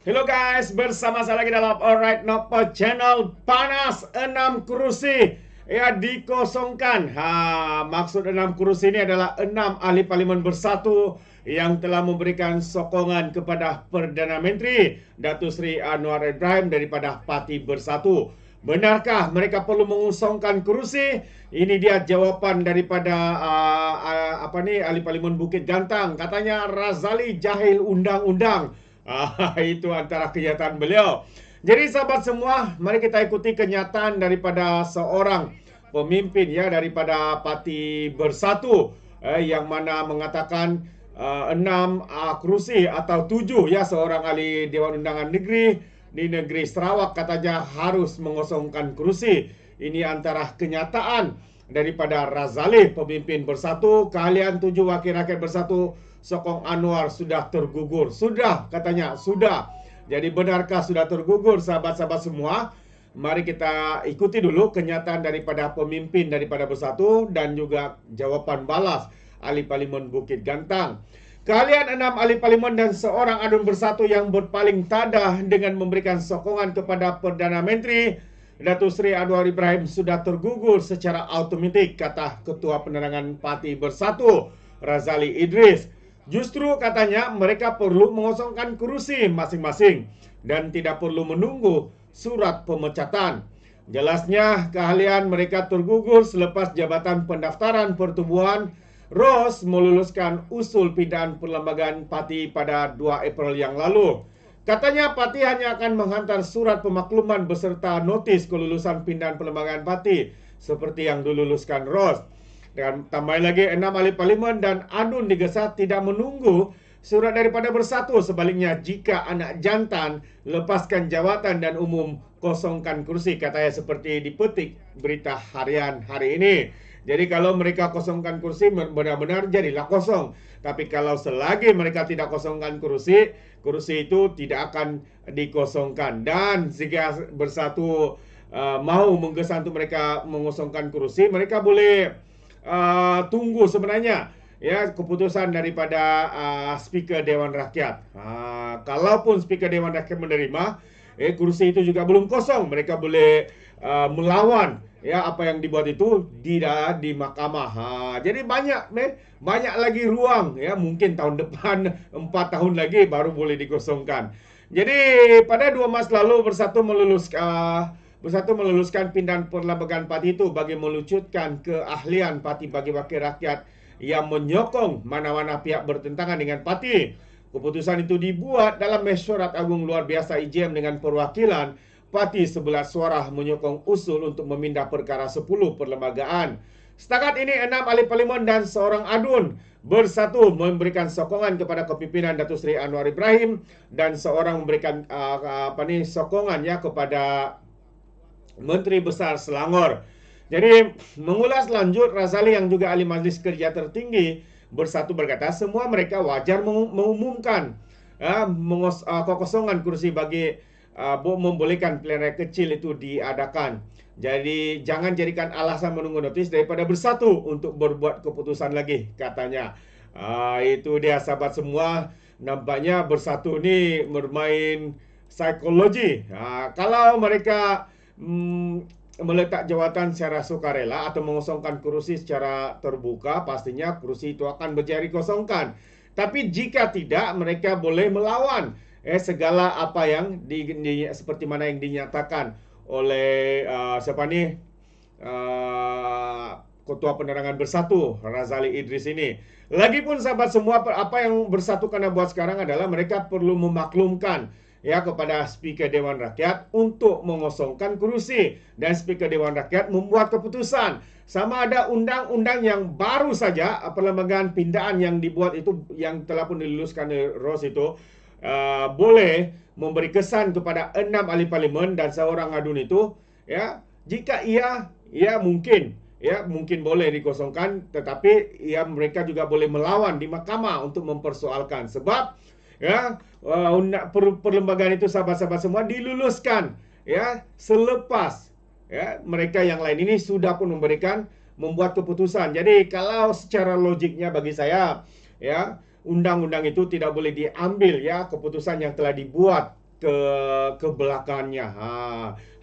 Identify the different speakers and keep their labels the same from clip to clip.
Speaker 1: Hello guys, bersama saya lagi dalam Alright Nopo Channel. Panas 6 kursi ya dikosongkan. Maksud 6 kursi ini adalah 6 ahli parlimen bersatu yang telah memberikan sokongan kepada Perdana Menteri Datuk Seri Anwar Ibrahim daripada Parti Bersatu. Benarkah mereka perlu mengosongkan kursi? Ini dia jawapan daripada ahli parlimen Bukit Gantang. Katanya Razali jahil undang-undang. Itu antara kenyataan beliau. Jadi sahabat semua, mari kita ikuti kenyataan daripada seorang pemimpin ya daripada Parti Bersatu yang mana mengatakan 6 kerusi atau 7 ya seorang ahli Dewan Undangan Negeri di negeri Sarawak katanya harus mengosongkan kerusi. Ini antara kenyataan daripada Razali pemimpin Bersatu, kalian 7 wakil rakyat Bersatu sokong Anwar sudah tergugur. Sudah katanya, sudah. Jadi benarkah sudah tergugur sahabat-sahabat semua? Mari kita ikuti dulu kenyataan daripada pemimpin daripada Bersatu dan juga jawapan balas ahli parlimen Bukit Gantang. Kalian 6 ahli parlimen dan seorang adun Bersatu yang berpaling tadah dengan memberikan sokongan kepada Perdana Menteri Datuk Seri Anwar Ibrahim sudah tergugur secara automatik, kata Ketua Penerangan Parti Bersatu Razali Idris. Justru katanya mereka perlu mengosongkan kerusi masing-masing dan tidak perlu menunggu surat pemecatan. Jelasnya keahlian mereka tergugur selepas Jabatan Pendaftaran Pertubuhan ROS meluluskan usul pindahan perlembagaan parti pada 2 April yang lalu. Katanya parti hanya akan menghantar surat pemakluman beserta notis kelulusan pindahan perlembagaan parti seperti yang diluluskan ROS. Dan tambah lagi 6 ahli parlimen dan adun digesa tidak menunggu surat daripada Bersatu. Sebaliknya jika anak jantan lepaskan jawatan dan umum kosongkan kursi, katanya seperti dipetik berita harian hari ini. Jadi kalau mereka kosongkan kursi benar-benar jadilah kosong. Tapi kalau selagi mereka tidak kosongkan kursi, kursi itu tidak akan dikosongkan. Dan jika Bersatu mau menggesa untuk mereka mengosongkan kursi, mereka boleh tunggu sebenarnya ya keputusan daripada Speaker Dewan Rakyat. Kalaupun Speaker Dewan Rakyat menerima, kursi itu juga belum kosong. Mereka boleh melawan ya apa yang dibuat itu di mahkamah. Jadi banyak lagi ruang ya, mungkin tahun depan 4 tahun lagi baru boleh dikosongkan. Jadi pada 2 Mac lalu Bersatu meluluskan pindahan perlembagaan parti itu bagi melucutkan keahlian parti bagi wakil rakyat yang menyokong mana-mana pihak bertentangan dengan parti. Keputusan itu dibuat dalam mesyuarat agung luar biasa IJM dengan perwakilan parti 11 suara menyokong usul untuk memindah perkara 10 perlembagaan. Setakat ini 6 ahli parlimen dan seorang adun Bersatu memberikan sokongan kepada kepimpinan Datuk Seri Anwar Ibrahim dan seorang memberikan sokongan ya kepada Menteri Besar Selangor. Jadi mengulas lanjut, Razali yang juga ahli Majlis Kerja Tertinggi Bersatu berkata semua mereka wajar mengumumkan kekosongan kursi bagi membolehkan pilihan raya kecil itu diadakan. Jadi jangan jadikan alasan menunggu notis daripada Bersatu untuk berbuat keputusan lagi, katanya. Itu dia sahabat semua. Nampaknya Bersatu ni bermain psikologi. Kalau mereka meletak jawatan secara sukarela atau mengosongkan kursi secara terbuka, pastinya kursi itu akan berjadi kosongkan. Tapi jika tidak, mereka boleh melawan segala apa yang seperti mana yang dinyatakan oleh Ketua Penerangan Bersatu Razali Idris ini. Lagipun sahabat semua, apa yang Bersatu kena buat sekarang adalah mereka perlu memaklumkan ya kepada Speaker Dewan Rakyat untuk mengosongkan kursi, dan Speaker Dewan Rakyat membuat keputusan sama ada undang-undang yang baru saja perlembagaan pindahan yang dibuat itu yang telah pun diluluskan oleh ROS itu boleh memberi kesan kepada 6 ahli parlimen dan seorang adun itu ya, jika mungkin boleh dikosongkan, tetapi mereka juga boleh melawan di mahkamah untuk mempersoalkan sebab ya perlembagaan itu sahabat-sahabat semua diluluskan ya selepas ya mereka yang lain ini sudah pun membuat keputusan. Jadi kalau secara logiknya bagi saya ya undang-undang itu tidak boleh diambil ya keputusan yang telah dibuat ke belakangnya.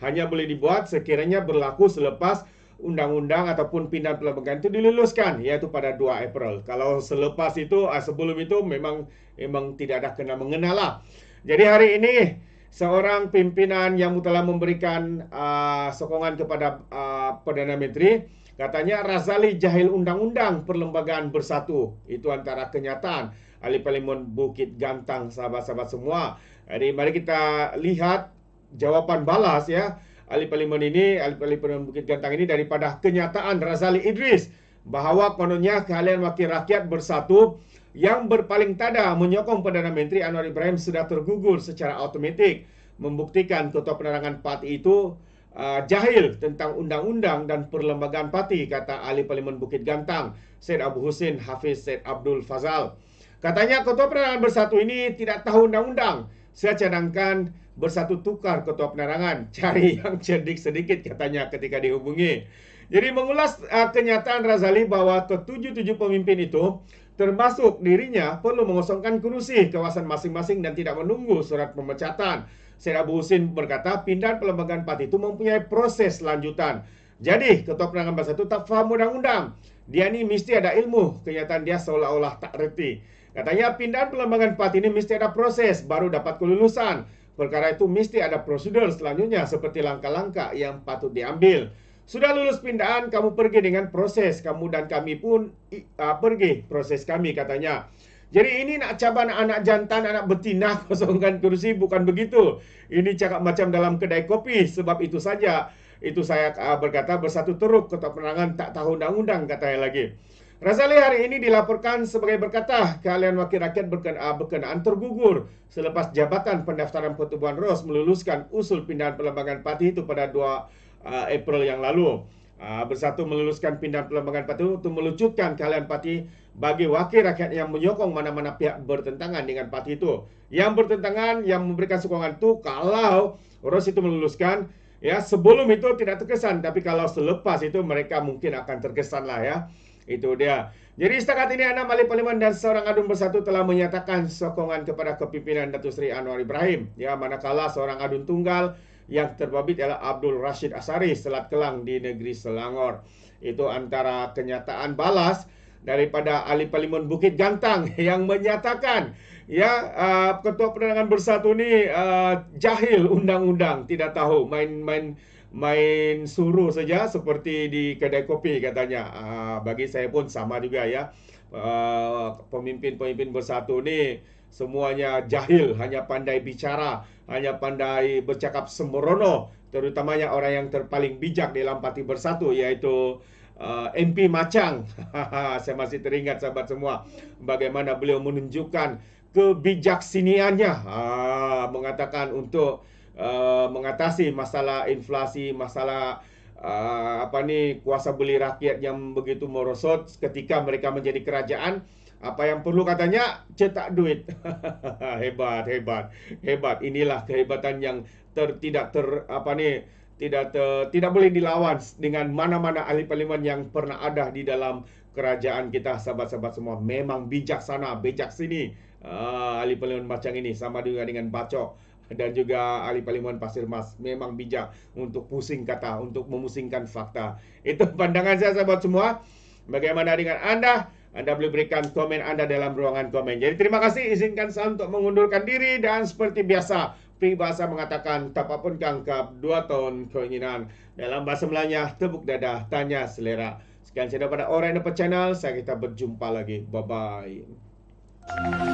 Speaker 1: Hanya boleh dibuat sekiranya berlaku selepas undang-undang ataupun pindahan perlembagaan itu diluluskan, yaitu pada 2 April. Kalau selepas itu, sebelum itu memang tidak ada kena mengena lah. Jadi hari ini seorang pimpinan yang telah memberikan sokongan kepada Perdana Menteri, katanya Razali jahil undang-undang perlembagaan bersatu. Itu antara kenyataan ahli parlimen Bukit Gantang, sahabat-sahabat semua. Jadi mari kita lihat jawapan balas ya. Ahli parlimen Bukit Gantang ini daripada kenyataan Razali Idris bahawa kononnya kalian wakil rakyat bersatu yang berpaling tada menyokong Perdana Menteri Anwar Ibrahim sudah tergugur secara automatik, membuktikan ketua penerangan parti itu jahil tentang undang-undang dan perlembagaan parti, kata ahli parlimen Bukit Gantang Syed Abu Husin Hafiz Syed Abdul Fazal. Katanya ketua penerangan bersatu ini tidak tahu undang-undang. Saya cadangkan bersatu tukar ketua penerangan, cari yang cerdik sedikit, katanya ketika dihubungi. Jadi mengulas kenyataan Razali bahwa ketujuh-tujuh pemimpin itu termasuk dirinya perlu mengosongkan kursi kawasan masing-masing dan tidak menunggu surat pemecatan. Syed Abu Husin berkata pindahan perlembagaan parti itu mempunyai proses lanjutan. Jadi ketua penerangan bersatu tak faham undang-undang. Dia ni mesti ada ilmu. Kenyataan dia seolah-olah tak reti. Katanya pindahan perlembagaan parti ini mesti ada proses baru dapat kelulusan. Perkara itu mesti ada prosedur selanjutnya seperti langkah-langkah yang patut diambil. Sudah lulus pindahan, kamu pergi dengan proses. Kamu dan kami pun pergi proses kami, katanya. Jadi ini nak cabar anak jantan, anak betina kosongkan kursi, bukan begitu. Ini cakap macam dalam kedai kopi. Sebab itu saja, itu saya berkata bersatu teruk ketua penerangan tak tahu undang-undang, katanya lagi. Razali hari ini dilaporkan sebagai berkata kalian wakil rakyat berkenaan tergugur selepas Jabatan Pendaftaran Pertubuhan ROS meluluskan usul pindahan perlembagaan parti itu pada 2 April yang lalu. Bersatu meluluskan pindahan perlembagaan parti untuk melucutkan kalian parti bagi wakil rakyat yang menyokong mana-mana pihak bertentangan dengan parti itu. Yang bertentangan, yang memberikan sokongan itu kalau ROS itu meluluskan, ya sebelum itu tidak terkesan, tapi kalau selepas itu mereka mungkin akan terkesan lah ya. Itu dia. Jadi setakat ini 6 ahli parlimen dan seorang adun bersatu telah menyatakan sokongan kepada kepimpinan Datuk Seri Anwar Ibrahim. Ya, manakala seorang adun tunggal yang terbabit ialah Abdul Rashid Asari, Selat Kelang di negeri Selangor. Itu antara kenyataan balas daripada ahli parlimen Bukit Gantang yang menyatakan ya ketua penerangan bersatu ni jahil undang-undang, tidak tahu, main suruh saja seperti di kedai kopi, katanya. Bagi saya pun sama juga ya. Pemimpin-pemimpin bersatu ni semuanya jahil, hanya pandai bicara, hanya pandai bercakap sembrono, terutamanya orang yang terpaling bijak dalam parti bersatu, yaitu MP Macang. Saya masih teringat sahabat semua bagaimana beliau menunjukkan kebijaksanaannya, mengatakan untuk mengatasi masalah inflasi, masalah kuasa beli rakyat yang begitu merosot ketika mereka menjadi kerajaan. Apa yang perlu, katanya, cetak duit. Hebat. Inilah kehebatan yang tidak boleh dilawan dengan mana-mana ahli parlimen yang pernah ada di dalam kerajaan kita, sahabat-sahabat semua. Memang bijaksana, bijak sini. Ahli parlimen macam ini sama juga dengan Bacok dan juga ahli parlimen Pasir Mas, memang bijak untuk pusing kata, untuk memusingkan fakta. Itu pandangan saya, sahabat semua. Bagaimana dengan Anda? Anda boleh berikan komen Anda dalam ruangan komen. Jadi terima kasih, izinkan saya untuk mengundurkan diri, dan seperti biasa peribahasa mengatakan tapapun kangkap 2 tahun keinginan. Dalam bahasa Melayanya, tepuk dadah, tanya selera. Sekian saya daripada Orang Dapat Channel. Kita berjumpa lagi. Bye-bye.